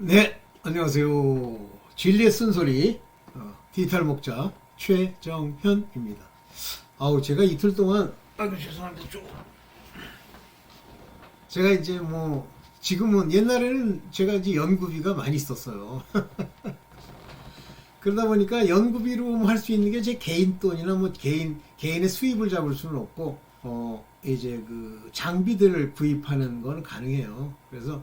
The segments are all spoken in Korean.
네, 안녕하세요. 진리의 쓴소리 디지털 목자 최정현입니다. 아우, 제가 이틀 동안 죄송한데 제가 이제 지금은 옛날에는 제가 이제 연구비가 많이 있었어요. 그러다 보니까 연구비로 할 수 있는 게 제 개인 돈이나 개인의 수입을 잡을 수는 없고 이제 그 장비들을 구입하는 건 가능해요. 그래서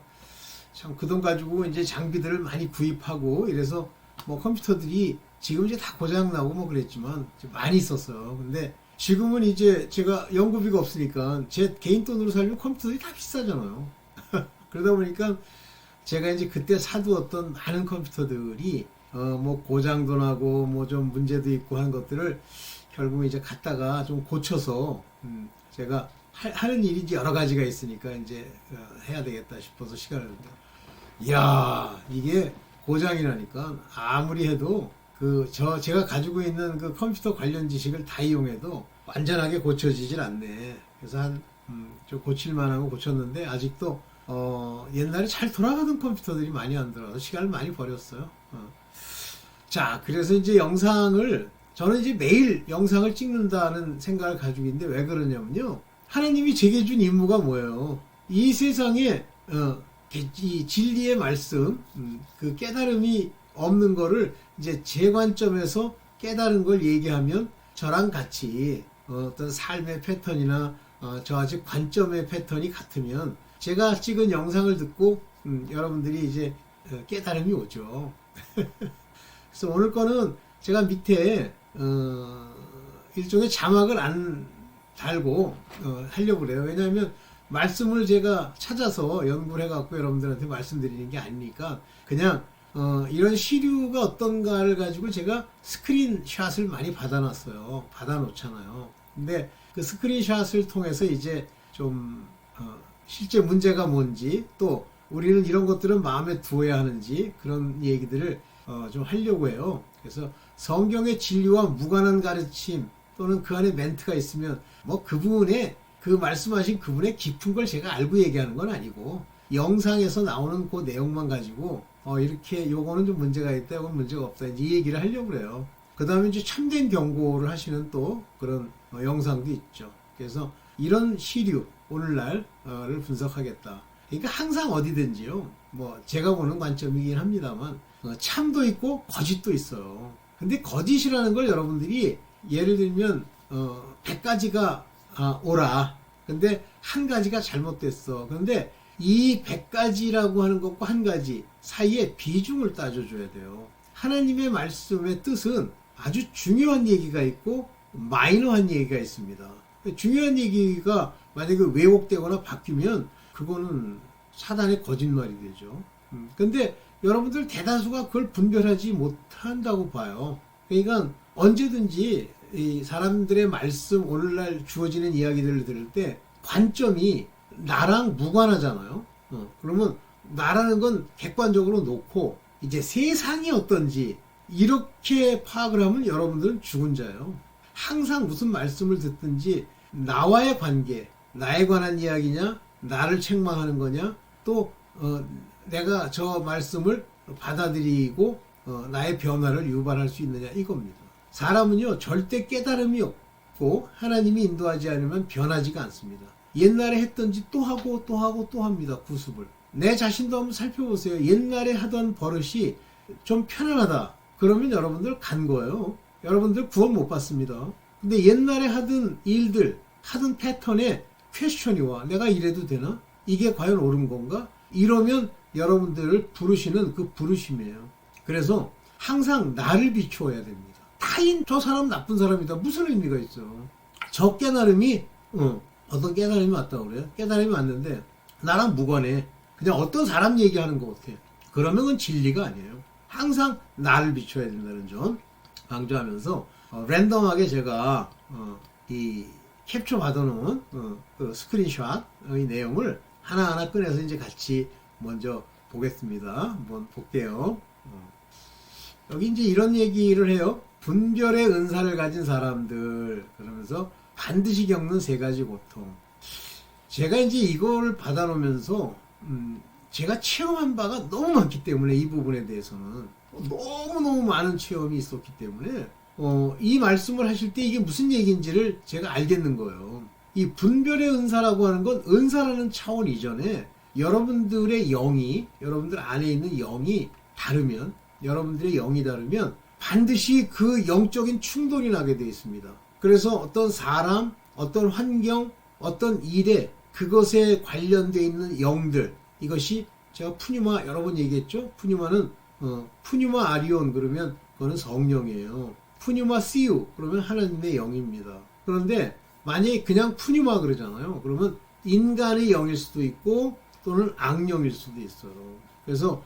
참 그 돈 가지고 이제 장비들을 많이 구입하고 이래서 컴퓨터들이 지금 이제 다 고장 나고 그랬지만 많이 있었어요. 근데 지금은 이제 제가 연구비가 없으니까 제 개인 돈으로 살면 컴퓨터들이 다 비싸잖아요. 그러다 보니까 제가 이제 그때 사두었던 많은 컴퓨터들이 고장도 나고 좀 문제도 있고 한 것들을 결국 이제 갖다가 좀 고쳐서 제가 하는 일이 이제 여러 가지가 있으니까 이제 해야 되겠다 싶어서 시간을 이야, 이게 고장이 나니까 아무리 해도 제가 가지고 있는 그 컴퓨터 관련 지식을 다 이용해도 완전하게 고쳐지질 않네. 그래서 좀 고칠 만한 거 고쳤는데 아직도 옛날에 잘 돌아가던 컴퓨터들이 많이 안 들어서 시간을 많이 버렸어요. 자, 그래서 이제 저는 이제 매일 영상을 찍는다는 생각을 가지고 있는데 왜 그러냐면요. 하나님이 제게 준 임무가 뭐예요? 이 세상에 이 진리의 말씀, 그 깨달음이 없는 거를 이제 제 관점에서 깨달은 걸 얘기하면 저랑 같이 어떤 삶의 패턴이나 저와 제 관점의 패턴이 같으면 제가 찍은 영상을 듣고 여러분들이 이제 깨달음이 오죠. 그래서 오늘 거는 제가 밑에 일종의 자막을 안 달고 하려고 그래요. 왜냐하면 말씀을 제가 찾아서 연구를 해갖고 여러분들한테 말씀드리는 게 아니니까 그냥 이런 시류가 어떤가를 가지고 제가 스크린샷을 많이 받아놓잖아요. 근데 그 스크린샷을 통해서 이제 좀 실제 문제가 뭔지 또 우리는 이런 것들은 마음에 두어야 하는지 그런 얘기들을 좀 하려고 해요. 그래서 성경의 진리와 무관한 가르침 또는 그 안에 멘트가 있으면 그 말씀하신 그분의 깊은 걸 제가 알고 얘기하는 건 아니고 영상에서 나오는 그 내용만 가지고 이렇게 요거는 좀 문제가 있다, 요건 문제가 없다 이 얘기를 하려고 그래요. 그 다음에 이제 참된 경고를 하시는 또 그런 영상도 있죠. 그래서 이런 시류 오늘날을 분석하겠다. 그러니까 항상 어디든지요. 제가 보는 관점이긴 합니다만 참도 있고 거짓도 있어요. 근데 거짓이라는 걸 여러분들이 예를 들면 100가지가 옳아. 근데 한 가지가 잘못됐어. 그런데 이 100가지라고 하는 것과 한 가지 사이에 비중을 따져줘야 돼요. 하나님의 말씀의 뜻은 아주 중요한 얘기가 있고 마이너한 얘기가 있습니다. 중요한 얘기가 만약에 왜곡되거나 바뀌면 그거는 사단의 거짓말이 되죠. 근데 여러분들 대다수가 그걸 분별하지 못한다고 봐요. 그러니까 언제든지 이 사람들의 말씀 오늘날 주어지는 이야기들을 들을 때 관점이 나랑 무관하잖아요. 그러면 나라는 건 객관적으로 놓고 이제 세상이 어떤지 이렇게 파악을 하면 여러분들은 죽은 자예요. 항상 무슨 말씀을 듣든지 나와의 관계, 나에 관한 이야기냐, 나를 책망하는 거냐, 또 내가 저 말씀을 받아들이고 나의 변화를 유발할 수 있느냐 이겁니다. 사람은요 절대 깨달음이 없고 하나님이 인도하지 않으면 변하지가 않습니다. 옛날에 했던지 또 하고 또 하고 또 합니다. 구습을. 내 자신도 한번 살펴보세요. 옛날에 하던 버릇이 좀 편안하다. 그러면 여러분들 간 거예요. 여러분들 구원 못 받습니다. 근데 옛날에 하던 일들, 하던 패턴에 퀘스천이 와. 내가 이래도 되나? 이게 과연 옳은 건가? 이러면 여러분들을 부르시는 그 부르심이에요. 그래서 항상 나를 비추어야 됩니다. 타인 저 사람 나쁜 사람이다 무슨 의미가 있어요. 저 깨달음이 어떤 깨달음이 왔다고 그래요. 깨달음이 왔는데 나랑 무관해. 그냥 어떤 사람 얘기하는 것 같아. 그러면 그건 진리가 아니에요. 항상 나를 비춰야 된다는 점 강조하면서 랜덤하게 제가 이 캡처 받아놓은 그 스크린샷의 내용을 하나하나 꺼내서 이제 같이 먼저 보겠습니다. 한번 볼게요. 여기 이제 이런 얘기를 해요. 분별의 은사를 가진 사람들 그러면서 반드시 겪는 세 가지 고통. 제가 이제 이걸 받아놓으면서 제가 체험한 바가 너무 많기 때문에 이 부분에 대해서는 너무너무 많은 체험이 있었기 때문에 이 말씀을 하실 때 이게 무슨 얘기인지를 제가 알겠는 거예요. 이 분별의 은사라고 하는 건 은사라는 차원 이전에 여러분들의 영이, 여러분들 안에 있는 영이 다르면, 여러분들의 영이 다르면 반드시 그 영적인 충돌이 나게 되어 있습니다. 그래서 어떤 사람, 어떤 환경, 어떤 일에 그것에 관련되어 있는 영들, 이것이 제가 푸뉴마 여러 번 얘기했죠. 푸뉴마는 푸뉴마 아리온 그러면 그거는 성령이에요. 푸뉴마 시우 그러면 하나님의 영입니다. 그런데 만약에 그냥 푸뉴마 그러잖아요. 그러면 인간의 영일 수도 있고 또는 악령일 수도 있어요. 그래서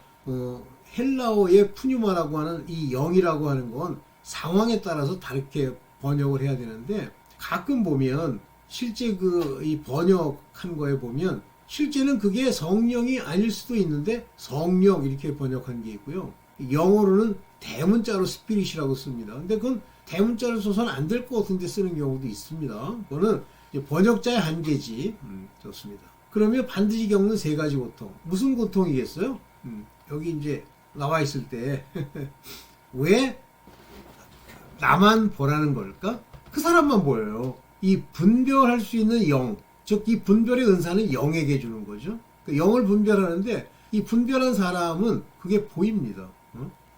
헬라어의 푸뉴마라고 하는 이 영이라고 하는 건 상황에 따라서 다르게 번역을 해야 되는데 가끔 보면 실제 이 번역한 거에 보면 실제는 그게 성령이 아닐 수도 있는데 성령 이렇게 번역한 게 있고요. 영어로는 대문자로 스피릿이라고 씁니다. 근데 그건 대문자로 써서는 안 될 것 같은데 쓰는 경우도 있습니다. 그거는 번역자의 한계지. 좋습니다. 그러면 반드시 겪는 세 가지 고통. 무슨 고통이겠어요? 여기 이제 나와 있을 때 왜 나만 보라는 걸까? 그 사람만 보여요. 이 분별할 수 있는 영, 즉 이 분별의 은사는 영에게 주는 거죠. 그 영을 분별하는데 이 분별한 사람은 그게 보입니다.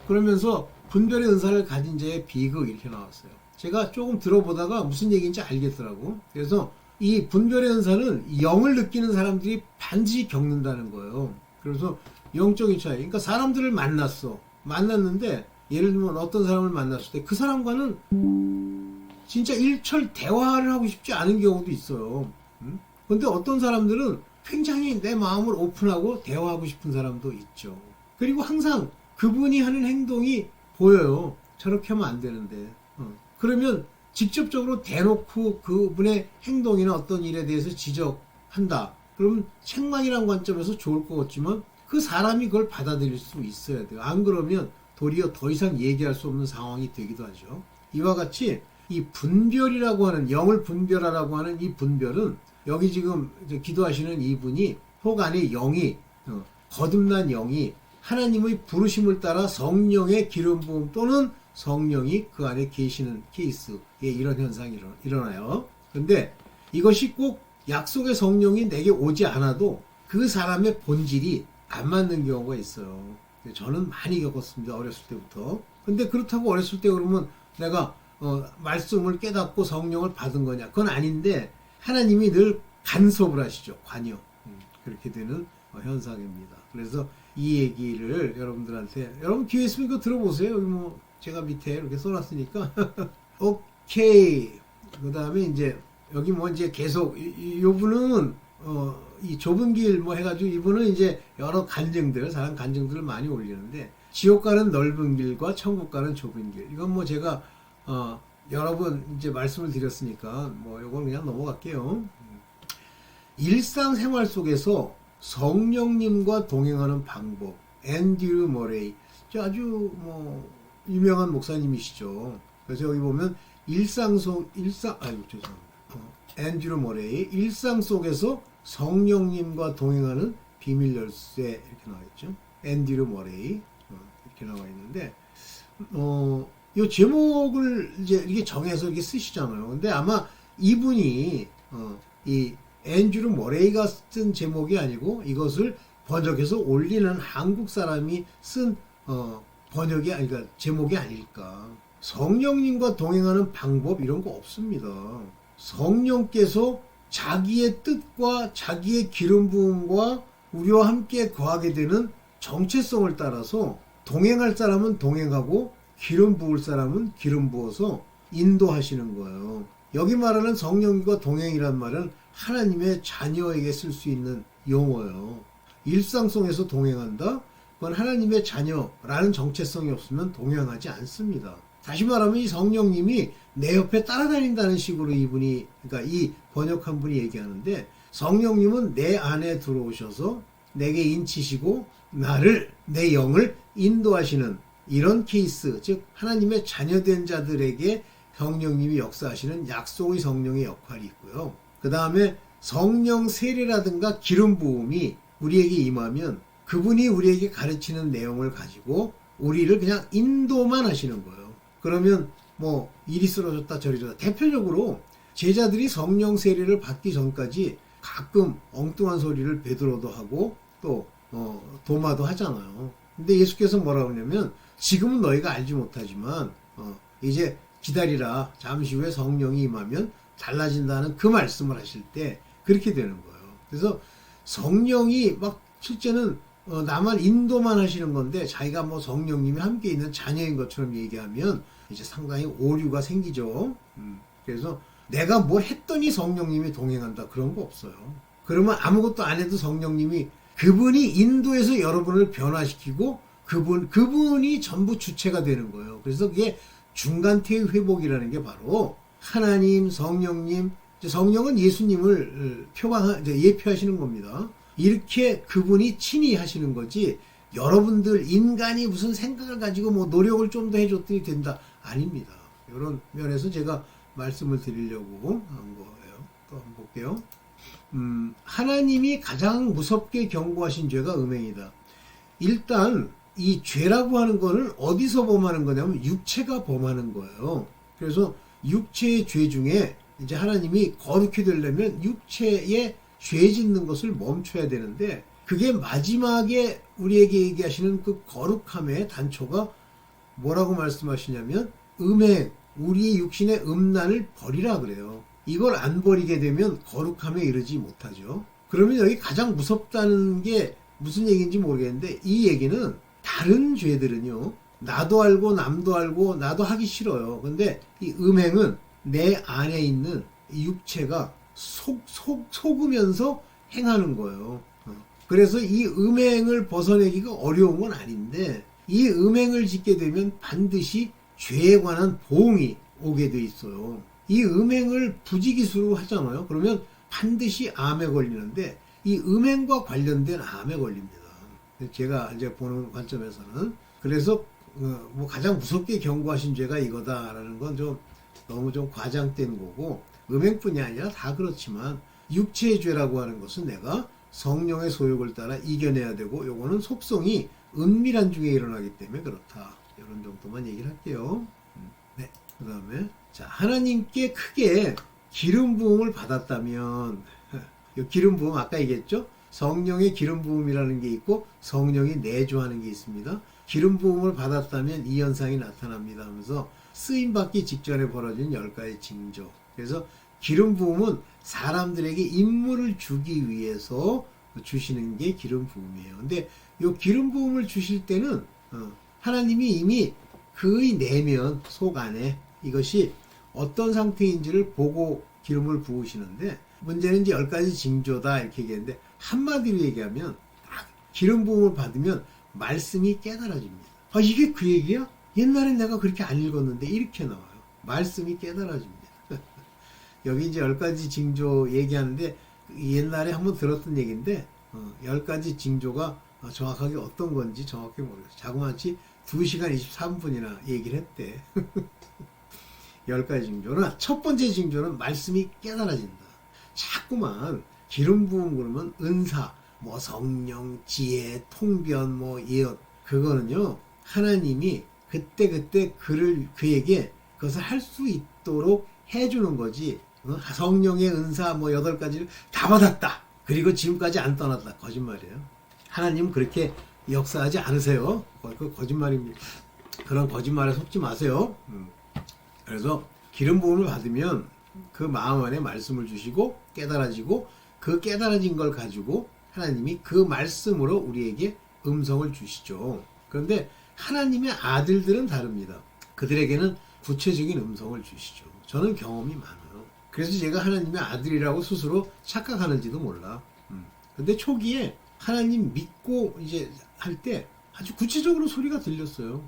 그러면서 분별의 은사를 가진 자의 비극 이렇게 나왔어요. 제가 조금 들어보다가 무슨 얘기인지 알겠더라고. 그래서 이 분별의 은사는 영을 느끼는 사람들이 반드시 겪는다는 거예요. 그래서 영적인 차이. 그러니까 사람들을 만났는데 예를 들면 어떤 사람을 만났을 때 그 사람과는 진짜 일철 대화를 하고 싶지 않은 경우도 있어요. 근데 어떤 사람들은 굉장히 내 마음을 오픈하고 대화하고 싶은 사람도 있죠. 그리고 항상 그분이 하는 행동이 보여요. 저렇게 하면 안 되는데. 그러면 직접적으로 대놓고 그분의 행동이나 어떤 일에 대해서 지적한다. 그러면 책망이라는 관점에서 좋을 것 같지만 그 사람이 그걸 받아들일 수 있어야 돼요. 안 그러면 도리어 더 이상 얘기할 수 없는 상황이 되기도 하죠. 이와 같이 이 분별이라고 하는, 영을 분별하라고 하는 이 분별은 여기 지금 기도하시는 이분이 혹 안에 영이 거듭난 영이 하나님의 부르심을 따라 성령의 기름 부음 또는 성령이 그 안에 계시는 케이스에 이런 현상이 일어나요. 근데 이것이 꼭 약속의 성령이 내게 오지 않아도 그 사람의 본질이 안 맞는 경우가 있어요. 저는 많이 겪었습니다. 어렸을 때부터. 근데 그렇다고 어렸을 때 그러면 내가 말씀을 깨닫고 성령을 받은 거냐? 그건 아닌데 하나님이 늘 간섭을 하시죠. 관여. 그렇게 되는 현상입니다. 그래서 이 얘기를 여러분들한테, 여러분 기회 있으면 이거 들어보세요. 여기 뭐 제가 밑에 이렇게 써놨으니까. 오케이. 그 다음에 이제 여기 뭐 이제 계속 이분은 이 좁은 길 뭐 해가지고 이분은 이제 여러 간증들, 사람 간증들을 많이 올리는데 지옥 가는 넓은 길과 천국 가는 좁은 길. 이건 뭐 제가 여러 번 이제 말씀을 드렸으니까 뭐 이건 그냥 넘어갈게요. 일상생활 속에서 성령님과 동행하는 방법. 앤드류 머레이. 아주 뭐 유명한 목사님이시죠. 그래서 여기 보면 앤드류 머레이 일상 속에서 성령님과 동행하는 비밀 열쇠 이렇게 나와 있죠. 앤드류 머레이 이렇게 나와 있는데 이 제목을 이제 이렇게 정해서 이렇게 쓰시잖아요. 근데 아마 이분이 이 앤드류 머레이가 쓴 제목이 아니고 이것을 번역해서 올리는 한국 사람이 쓴 번역이 아니까 제목이 아닐까. 성령님과 동행하는 방법 이런 거 없습니다. 성령께서 자기의 뜻과 자기의 기름 부음과 우리와 함께 거하게 되는 정체성을 따라서 동행할 사람은 동행하고 기름 부을 사람은 기름 부어서 인도하시는 거예요. 여기 말하는 성령과 동행이란 말은 하나님의 자녀에게 쓸 수 있는 용어예요. 일상 속에서 동행한다? 그건 하나님의 자녀라는 정체성이 없으면 동행하지 않습니다. 다시 말하면 이 성령님이 내 옆에 따라다닌다는 식으로 이분이, 그러니까 이 번역한 분이 얘기하는데 성령님은 내 안에 들어오셔서 내게 인치시고 나를, 내 영을 인도하시는 이런 케이스, 즉 하나님의 자녀된 자들에게 성령님이 역사하시는 약속의 성령의 역할이 있고요. 그 다음에 성령 세례라든가 기름 부음이 우리에게 임하면 그분이 우리에게 가르치는 내용을 가지고 우리를 그냥 인도만 하시는 거예요. 그러면 뭐 이리 쓰러졌다 저리 졌다. 대표적으로 제자들이 성령 세례를 받기 전까지 가끔 엉뚱한 소리를 베드로도 하고 또 도마도 하잖아요. 근데 예수께서 뭐라고 하냐면 지금은 너희가 알지 못하지만 이제 기다리라. 잠시 후에 성령이 임하면 달라진다는 그 말씀을 하실 때 그렇게 되는 거예요. 그래서 성령이 막 실제는 나만 인도만 하시는 건데 자기가 뭐 성령님이 함께 있는 자녀인 것처럼 얘기하면 이제 상당히 오류가 생기죠. 그래서 내가 뭐 했더니 성령님이 동행한다 그런 거 없어요. 그러면 아무것도 안 해도 성령님이 그분이 인도해서 여러분을 변화시키고 그분이 전부 주체가 되는 거예요. 그래서 그게 중간태의 회복이라는 게 바로 하나님, 성령님, 성령은 예수님을 예표하시는 겁니다. 이렇게 그분이 친히 하시는 거지 여러분들 인간이 무슨 생각을 가지고 뭐 노력을 좀 더 해줬더니 된다. 아닙니다. 이런 면에서 제가 말씀을 드리려고 한 거예요. 또 한번 볼게요. 하나님이 가장 무섭게 경고하신 죄가 음행이다. 일단 이 죄라고 하는 거는 어디서 범하는 거냐면 육체가 범하는 거예요. 그래서 육체의 죄 중에 이제 하나님이 거룩히 되려면 육체에 죄 짓는 것을 멈춰야 되는데 그게 마지막에 우리에게 얘기하시는 그 거룩함의 단초가 뭐라고 말씀하시냐면 음행, 우리의 육신의 음란을 버리라 그래요. 이걸 안 버리게 되면 거룩함에 이르지 못하죠. 그러면 여기 가장 무섭다는 게 무슨 얘기인지 모르겠는데 이 얘기는 다른 죄들은요. 나도 알고 남도 알고 나도 하기 싫어요. 근데 이 음행은 내 안에 있는 이 육체가 속으면서 행하는 거예요. 그래서 이 음행을 벗어내기가 어려운 건 아닌데 이 음행을 짓게 되면 반드시 죄에 관한 보응이 오게 돼 있어요. 이 음행을 부지기수로 하잖아요. 그러면 반드시 암에 걸리는데 이 음행과 관련된 암에 걸립니다. 제가 이제 보는 관점에서는 그래서 뭐 가장 무섭게 경고하신 죄가 이거다라는 건 좀 너무 좀 과장된 거고 음행뿐이 아니라 다 그렇지만 육체의 죄라고 하는 것은 내가 성령의 소욕을 따라 이겨내야 되고 요거는 속성이 은밀한 중에 일어나기 때문에 그렇다. 이런 정도만 얘기를 할게요. 네. 그 다음에 자 하나님께 크게 기름 부음을 받았다면 기름 부음 아까 얘기했죠? 성령의 기름 부음이라는 게 있고 성령이 내주하는 게 있습니다. 기름 부음을 받았다면 이 현상이 나타납니다 하면서 쓰임 받기 직전에 벌어진 10가지 징조. 그래서 기름 부음은 사람들에게 임무를 주기 위해서 주시는 게 기름 부음이에요. 근데 이 기름 부음을 주실 때는 하나님이 이미 그의 내면 속 안에 이것이 어떤 상태인지를 보고 기름을 부으시는데 문제는 이제 10가지 징조다 이렇게 얘기했는데 한마디로 얘기하면 기름 부음을 받으면 말씀이 깨달아집니다. 아 이게 그 얘기야? 옛날엔 내가 그렇게 안 읽었는데 이렇게 나와요. 말씀이 깨달아집니다. 여기 이제 10가지 징조 얘기하는데 옛날에 한번 들었던 얘기인데 10가지 징조가 정확하게 어떤 건지 정확히 모르겠어요. 자그마치 2시간 23분이나 얘기를 했대. 10가지 징조는 첫 번째 징조는 말씀이 깨달아진다. 자꾸만 기름 부음 그러면 은사, 뭐 성령, 지혜, 통변, 뭐 예언 그거는요 하나님이 그때 그에게 그것을 할 수 있도록 해주는 거지. 성령의 은사 뭐 8가지를 다 받았다. 그리고 지금까지 안 떠났다. 거짓말이에요. 하나님은 그렇게 역사하지 않으세요. 그 거짓말입니다. 그런 거짓말에 속지 마세요. 그래서 기름 부음을 받으면 그 마음 안에 말씀을 주시고 깨달아지고 그 깨달아진 걸 가지고 하나님이 그 말씀으로 우리에게 음성을 주시죠. 그런데 하나님의 아들들은 다릅니다. 그들에게는 구체적인 음성을 주시죠. 저는 경험이 많아요. 그래서 제가 하나님의 아들이라고 스스로 착각하는지도 몰라. 근데 초기에 하나님 믿고 이제 할 때 아주 구체적으로 소리가 들렸어요.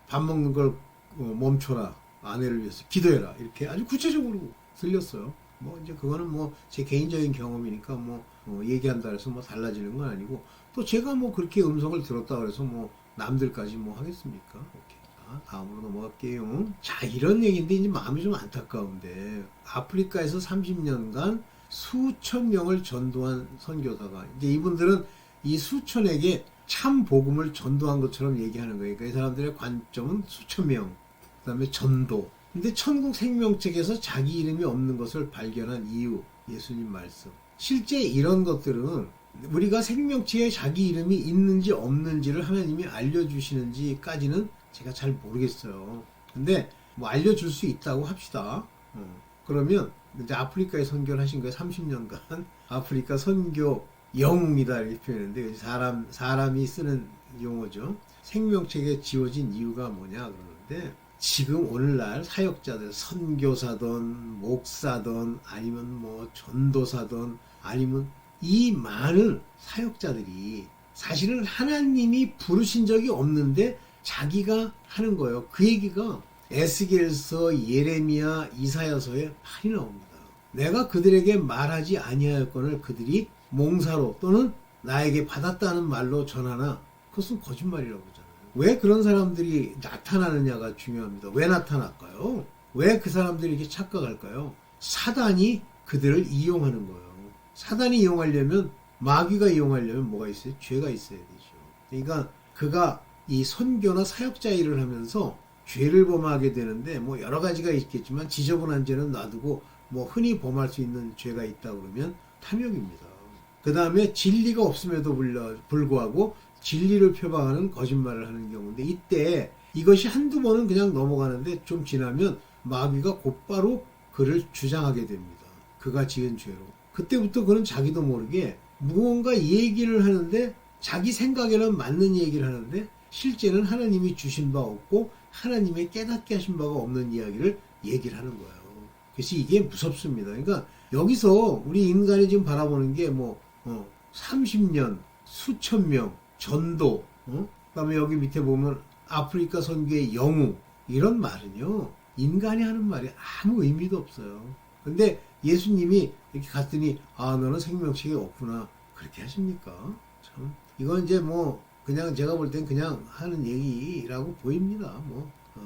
밥 먹는 걸 멈춰라. 아내를 위해서 기도해라. 이렇게 아주 구체적으로 들렸어요. 뭐 이제 그거는 뭐 제 개인적인 경험이니까 뭐 얘기한다 해서 뭐 달라지는 건 아니고 또 제가 뭐 그렇게 음성을 들었다 그래서 뭐 남들까지 뭐 하겠습니까? 오케이. 다음으로 넘어갈게요. 자, 이런 얘기인데 이제 마음이 좀 안타까운데 아프리카에서 30년간 수천 명을 전도한 선교사가 이제 이분들은 이 수천에게 참 복음을 전도한 것처럼 얘기하는 거예요. 그러니까 이 사람들의 관점은 수천 명, 그다음에 전도. 근데 천국 생명책에서 자기 이름이 없는 것을 발견한 이유, 예수님 말씀. 실제 이런 것들은 우리가 생명책에 자기 이름이 있는지 없는지를 하나님이 알려주시는지까지는 제가 잘 모르겠어요. 근데 뭐 알려줄 수 있다고 합시다. 그러면 이제 아프리카에 선교를 하신 거예요. 30년간 아프리카 선교 영웅이다 이렇게 표현했는데 사람이 쓰는 용어죠. 생명책에 지워진 이유가 뭐냐 그러는데 지금 오늘날 사역자들 선교사든 목사든 아니면 뭐 전도사든 아니면 이 많은 사역자들이 사실은 하나님이 부르신 적이 없는데 자기가 하는 거예요. 그 얘기가 에스겔서, 예레미야, 이사야서에 많이 나옵니다. 내가 그들에게 말하지 아니하였거늘 그들이 몽사로 또는 나에게 받았다는 말로 전하나 그것은 거짓말이라고 하잖아요. 왜 그런 사람들이 나타나느냐가 중요합니다. 왜 나타날까요? 왜 그 사람들이 이렇게 착각할까요? 사단이 그들을 이용하는 거예요. 사단이 이용하려면 마귀가 이용하려면 뭐가 있어요? 죄가 있어야 되죠. 그러니까 그가 이 선교나 사역자 일을 하면서 죄를 범하게 되는데 뭐 여러 가지가 있겠지만 지저분한 죄는 놔두고 뭐 흔히 범할 수 있는 죄가 있다 그러면 탐욕입니다. 그 다음에 진리가 없음에도 불구하고 진리를 표방하는 거짓말을 하는 경우인데 이때 이것이 한두 번은 그냥 넘어가는데 좀 지나면 마귀가 곧바로 그를 주장하게 됩니다. 그가 지은 죄로. 그때부터 그는 자기도 모르게 무언가 얘기를 하는데 자기 생각에는 맞는 얘기를 하는데 실제는 하나님이 주신 바 없고 하나님의 깨닫게 하신 바가 없는 이야기를 얘기를 하는 거예요. 그래서 이게 무섭습니다. 그러니까 여기서 우리 인간이 지금 바라보는 게 30년, 수천 명, 전도, 그다음에 여기 밑에 보면 아프리카 선교의 영웅 이런 말은요 인간이 하는 말이 아무 의미도 없어요. 근데 예수님이 이렇게 갔더니 너는 생명책에 없구나 그렇게 하십니까? 참 이건 이제 뭐 그냥 제가 볼 땐 그냥 하는 얘기라고 보입니다.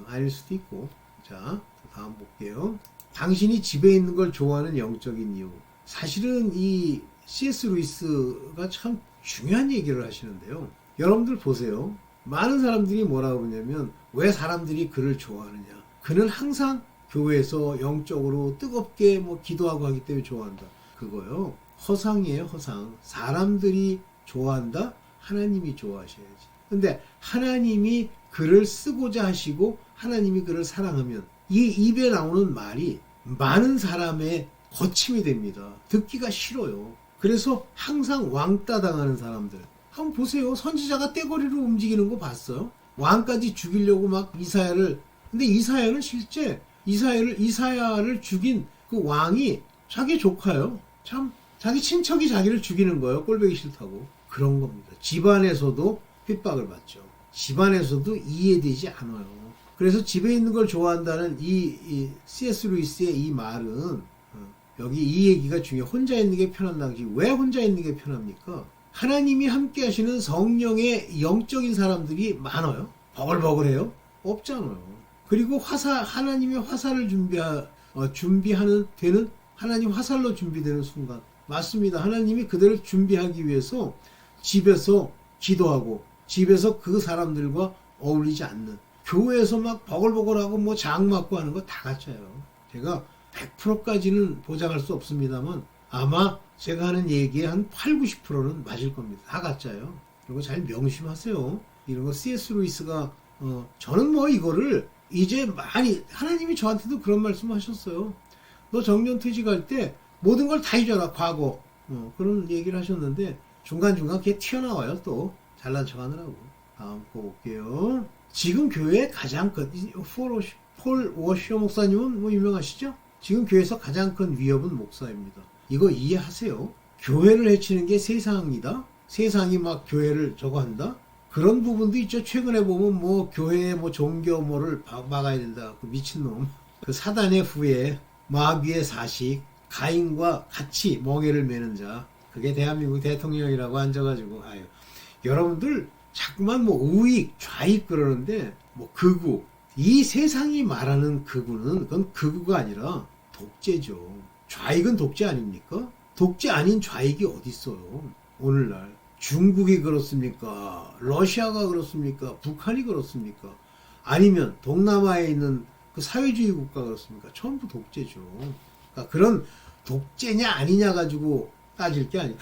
아닐 수도 있고. 자, 다음 볼게요. 당신이 집에 있는 걸 좋아하는 영적인 이유. 사실은 이 C.S. 루이스가 참 중요한 얘기를 하시는데요. 여러분들 보세요. 많은 사람들이 뭐라고 그러냐면 왜 사람들이 그를 좋아하느냐. 그는 항상 교회에서 영적으로 뜨겁게 기도하고 하기 때문에 좋아한다. 그거요. 허상이에요, 허상. 사람들이 좋아한다? 하나님이 좋아하셔야지. 근데 하나님이 그를 쓰고자 하시고 하나님이 그를 사랑하면 이 입에 나오는 말이 많은 사람의 거침이 됩니다. 듣기가 싫어요. 그래서 항상 왕따 당하는 사람들. 한번 보세요. 선지자가 떼거리로 움직이는 거 봤어요? 왕까지 죽이려고 막 근데 이사야는 실제 이사야를 죽인 그 왕이 자기 조카요. 참 자기 친척이 자기를 죽이는 거예요. 꼴보기 싫다고. 그런 겁니다. 집안에서도 핍박을 받죠. 집안에서도 이해되지 않아요. 그래서 집에 있는 걸 좋아한다는 이 C.S. 루이스의 이 말은 여기 이 얘기가 중요해요. 혼자 있는 게 편한 당시. 왜 혼자 있는 게 편합니까? 하나님이 함께 하시는 성령의 영적인 사람들이 많아요. 버글버글해요? 없잖아요. 그리고 하나님의 화살을 되는 하나님 화살로 준비되는 순간. 맞습니다. 하나님이 그들을 준비하기 위해서 집에서 기도하고 집에서 그 사람들과 어울리지 않는 교회에서 막 버글버글하고 장 맞고 하는 거 다 가짜예요. 제가 100%까지는 보장할 수 없습니다만 아마 제가 하는 얘기의 한 8, 90%는 맞을 겁니다. 다 가짜예요. 이거 잘 명심하세요. 이런 거 C.S. 루이스가 저는 이거를 이제 많이 하나님이 저한테도 그런 말씀 하셨어요. 너 정년퇴직 할 때 모든 걸 다 잊어라 과거 그런 얘기를 하셨는데 중간중간 그게 튀어나와요. 또 잘난 척하느라고. 다음 거 볼게요. 지금 교회에 가장 큰 폴 워셔 목사님은 유명하시죠? 지금 교회에서 가장 큰 위협은 목사입니다. 이거 이해하세요. 교회를 해치는 게 세상이다. 세상이 막 교회를 저거 한다. 그런 부분도 있죠. 최근에 보면 교회의 종교 뭐를 막아야 된다. 그 미친놈. 그 사단의 후예, 마귀의 사식, 가인과 같이 멍에를 매는 자. 그게 대한민국 대통령이라고 앉아가지고 여러분들 자꾸만 우익, 좌익 그러는데 극우. 이 세상이 말하는 극우는 그건 극우가 아니라 독재죠. 좌익은 독재 아닙니까? 독재 아닌 좌익이 어디 있어요? 오늘날 중국이 그렇습니까? 러시아가 그렇습니까? 북한이 그렇습니까? 아니면 동남아에 있는 그 사회주의 국가가 그렇습니까? 전부 독재죠. 그러니까 그런 독재냐 아니냐 가지고 따질 게 아니라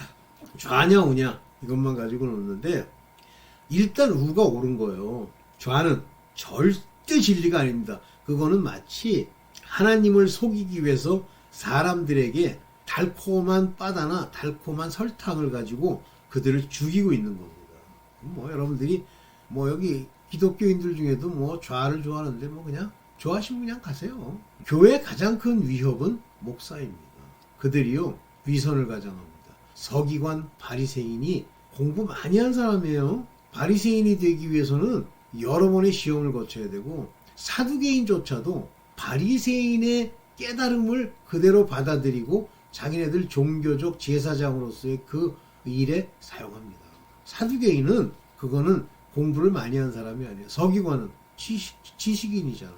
좌냐 우냐 이것만 가지고 놓는데 일단 우가 옳은 거예요. 좌는 절대 진리가 아닙니다. 그거는 마치 하나님을 속이기 위해서 사람들에게 달콤한 바다나 달콤한 설탕을 가지고 그들을 죽이고 있는 겁니다. 뭐 여러분들이 뭐 여기 기독교인들 중에도 뭐 좌를 좋아하는데 뭐 그냥 좋아하시면 그냥 가세요. 교회의 가장 큰 위협은 목사입니다. 그들이요 위선을 가장합니다. 서기관 바리새인이 공부 많이 한 사람이에요. 바리새인이 되기 위해서는 여러 번의 시험을 거쳐야 되고 사두개인조차도 바리새인의 깨달음을 그대로 받아들이고 자기네들 종교적 제사장으로서의 그 일에 사용합니다. 사두개인은 그거는 공부를 많이 한 사람이 아니에요. 서기관은 지식인이잖아요.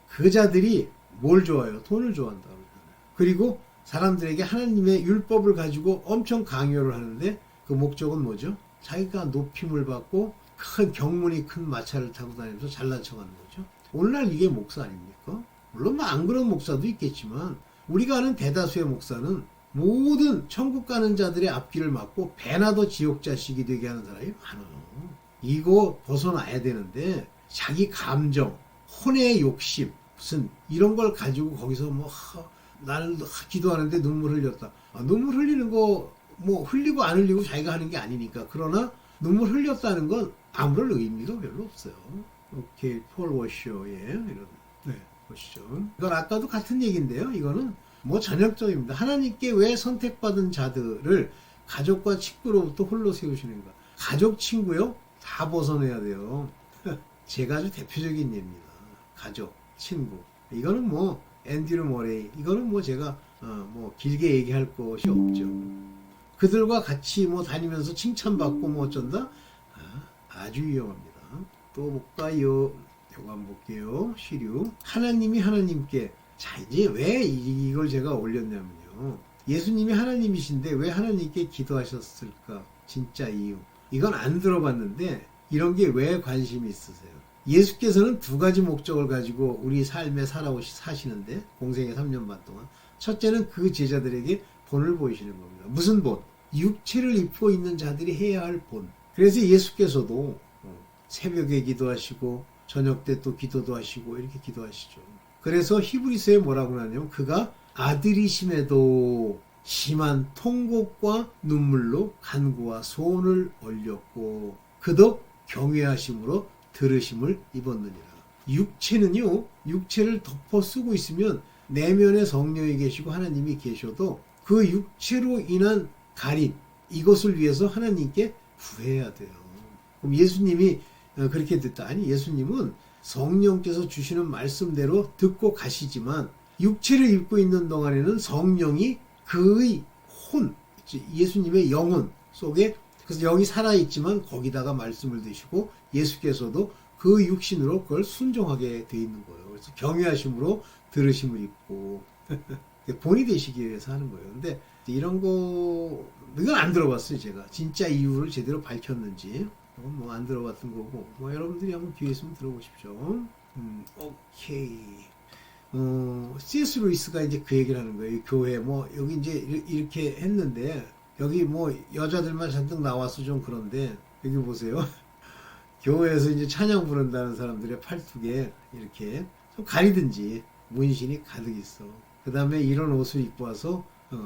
그 자들이 뭘 좋아해요? 돈을 좋아한다 그러잖아요. 그리고 사람들에게 하나님의 율법을 가지고 엄청 강요를 하는데 그 목적은 뭐죠? 자기가 높임을 받고 큰 경문이 큰 마차를 타고 다니면서 잘난 척하는 거죠. 오늘날 이게 목사 아닙니까? 물론 뭐 안 그런 목사도 있겠지만 우리가 아는 대다수의 목사는 모든 천국 가는 자들의 앞길을 막고 배나 더 지옥 자식이 되게 하는 사람이 많아요. 이거 벗어나야 되는데 자기 감정, 혼의 욕심 무슨 이런 걸 가지고 거기서 뭐 나는 기도하는데 눈물 흘렸다. 눈물 흘리는 거 뭐 흘리고 안 흘리고 자기가 하는 게 아니니까. 그러나 눈물 흘렸다는 건 아무런 의미가 별로 없어요. 오케이, 폴 워셔의 이런 보시죠. 이건 아까도 같은 얘기인데요. 이거는 뭐 전형적입니다. 하나님께 왜 선택받은 자들을 가족과 친구로부터 홀로 세우시는가? 가족, 친구요? 다 벗어내야 돼요. 제가 아주 대표적인 예입니다. 가족, 친구. 이거는 뭐 앤드류 머레이. 이거는 뭐 제가 뭐 길게 얘기할 것이 없죠. 그들과 같이 뭐 다니면서 칭찬받고 뭐 어쩐다? 아주 위험합니다. 또 볼까요? 요거 한번 볼게요. 시류. 하나님이 하나님께. 자, 이제 왜 이걸 제가 올렸냐면요. 예수님이 하나님이신데 왜 하나님께 기도하셨을까? 진짜 이유. 이건 안 들어봤는데 이런 게 왜 관심이 있으세요? 예수께서는 두 가지 목적을 가지고 우리 삶에 사시는데 공생의 3년 반 동안. 첫째는 그 제자들에게 본을 보이시는 겁니다. 무슨 본? 육체를 입고 있는 자들이 해야 할 본. 그래서 예수께서도 새벽에 기도하시고 저녁 때 또 기도도 하시고 이렇게 기도하시죠. 그래서 히브리서에 뭐라고 하냐면 그가 아들이심에도 심한 통곡과 눈물로 간구와 소원을 올렸고 그도 경외하심으로 들으심을 입었느니라. 육체는요, 육체를 덮어 쓰고 있으면 내면에 성령이 계시고 하나님이 계셔도 그 육체로 인한 가림, 이것을 위해서 하나님께 구해야 돼요. 그럼 예수님이 그렇게 듣다. 아니, 예수님은 성령께서 주시는 말씀대로 듣고 가시지만 육체를 입고 있는 동안에는 성령이 그의 혼, 예수님의 영혼 속에 그래서 영이 살아있지만 거기다가 말씀을 드시고 예수께서도 그 육신으로 그걸 순종하게 돼 있는 거예요. 그래서 경외하심으로 들으심을 입고 본이 되시기 위해서 하는 거예요. 근데 이런 거 이건 안 들어봤어요. 제가 진짜 이유를 제대로 밝혔는지 뭐 안 들어봤던 거고 뭐 여러분들이 한번 기회 있으면 들어보십시오. 오케이. C.S. 루이스가 이제 그 얘기를 하는 거예요. 교회 뭐 여기 이제 이렇게 했는데 여기 뭐 여자들만 잔뜩 나와서 좀 그런데 여기 보세요. 교회에서 이제 찬양 부른다는 사람들의 팔뚝에 이렇게 좀 가리든지 문신이 가득 있어. 그 다음에 이런 옷을 입고 와서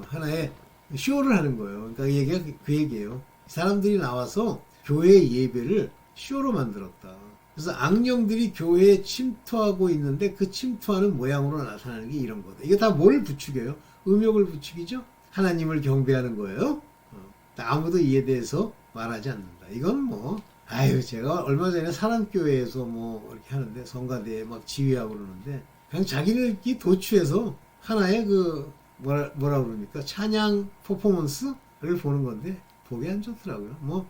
하나의 쇼를 하는 거예요. 그러니까 얘기가 그 얘기예요. 사람들이 나와서 교회 예배를 쇼로 만들었다. 그래서 악령들이 교회에 침투하고 있는데 그 침투하는 모양으로 나타나는 게 이런 거다. 이게 다 뭘 부추겨요? 음욕을 부추기죠? 하나님을 경배하는 거예요. 아무도 이에 대해서 말하지 않는다. 이건 뭐 제가 얼마 전에 사랑교회에서 뭐 이렇게 하는데 성가대에 막 지휘하고 그러는데 그냥 자기들끼리 도취해서 하나의 그 뭐라 그럽니까? 찬양 퍼포먼스를 보는 건데 보기 안 좋더라고요. 뭐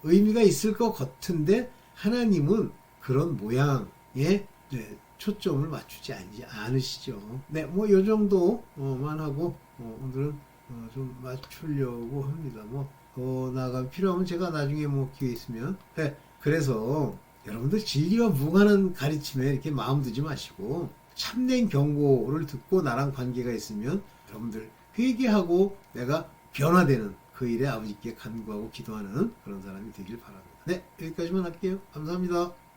의미가 있을 것 같은데 하나님은 그런 모양에 초점을 맞추지 않으시죠. 네, 뭐 요 정도만 하고 오늘은 좀 맞추려고 합니다. 뭐 나가 필요하면 제가 나중에 뭐 기회 있으면 그래서 여러분들 진리와 무관한 가르침에 이렇게 마음 두지 마시고 참된 경고를 듣고 나랑 관계가 있으면 여러분들 회개하고 내가 변화되는 그 일에 아버지께 간구하고 기도하는 그런 사람이 되길 바랍니다. 네, 여기까지만 할게요. 감사합니다.